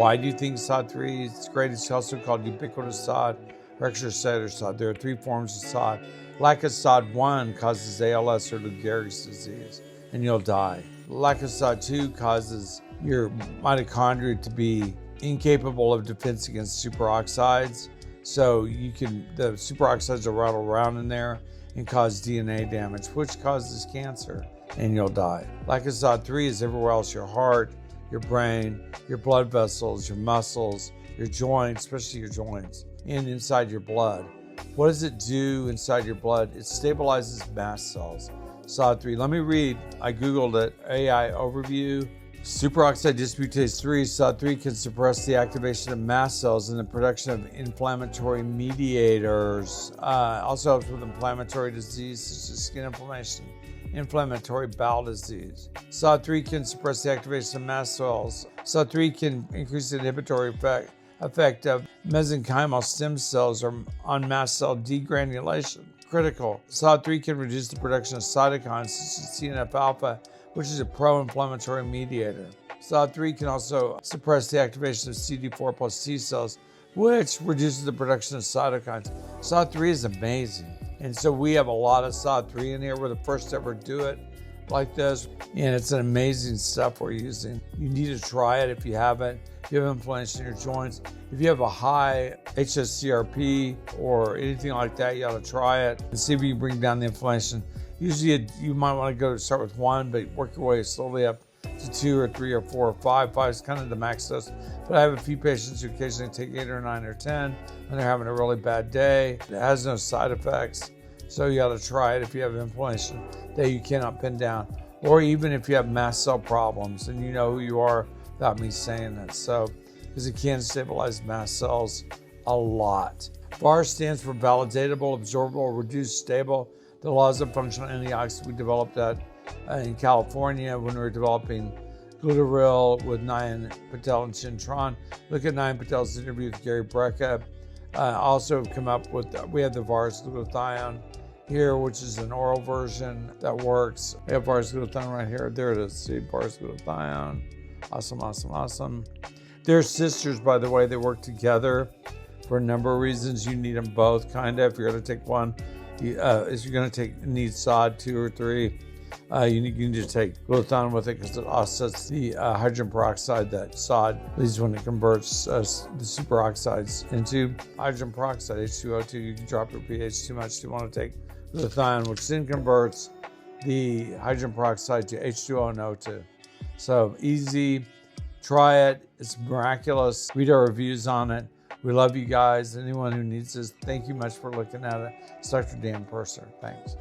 Why do you think SOD3 is great? It's also called ubiquitous SOD or extracellular SOD. There are 3 forms of SOD. Lack of SOD1 causes ALS or Lou Gehrig's disease, and you'll die. Lack of SOD2 causes your mitochondria to be incapable of defense against superoxides. So the superoxides will rattle around in there and cause DNA damage, which causes cancer, and you'll die. Lack of SOD3 is everywhere else: your heart, your brain, your blood vessels, your muscles, your joints, especially your joints, and inside your blood. What does it do inside your blood? It stabilizes mast cells. SOD3. Let me read. I Googled it. AI overview. Superoxide Dismutase 3, SOD3 can suppress the activation of mast cells and the production of inflammatory mediators. Also helps with inflammatory disease such as skin inflammation, inflammatory bowel disease. SOD3 can suppress the activation of mast cells. SOD3 can increase the inhibitory effect of mesenchymal stem cells or on mast cell degranulation. Critical. SOD3 can reduce the production of cytokines such as TNF-Alpha, which is a pro-inflammatory mediator. SOD3 can also suppress the activation of CD4 plus T cells, which reduces the production of cytokines. SOD3 is amazing. And so we have a lot of SOD3 in here. We're the first to ever do it like this. And it's an amazing stuff we're using. You need to try it if you haven't. If you have inflammation in your joints, if you have a high HSCRP or anything like that, you ought to try it and see if you can bring down the inflammation. Usually you might want to start with 1, but work your way slowly up to 2 or 3 or 4 or 5. 5 is kind of the max dose. But I have a few patients who occasionally take 8 or 9 or 10 when they're having a really bad day. It has no side effects. So you got to try it if you have inflammation that you cannot pin down. Or even if you have mast cell problems and you know who you are without me saying that. So, because it can stabilize mast cells a lot. VAR stands for validatable, absorbable, reduced, stable. The laws of functional antioxidants, we developed that in California when we were developing glutaril with Nayan Patel and Shintron. Look at Nayan Patel's interview with Gary Brecka. Also come up with, we have the VARS glutathione here, which is an oral version that works. We have VARS glutathione right here. There it is. See, VARS glutathione. Awesome, awesome, awesome. They're sisters, by the way. They work together for a number of reasons. You need them both, kind of. If you're going to take one, if you're going to need SOD 2 or 3, you need to take glutathione with it because it offsets the hydrogen peroxide that SOD leaves when it converts the superoxides into hydrogen peroxide, H2O2. You can drop your pH too much. You want to take glutathione, which then converts the hydrogen peroxide to H2O and O2. So easy. Try it. It's miraculous. Read our reviews on it. We love you guys. Anyone who needs this, thank you much for looking at it. It's Dr. Dan Purser. Thanks.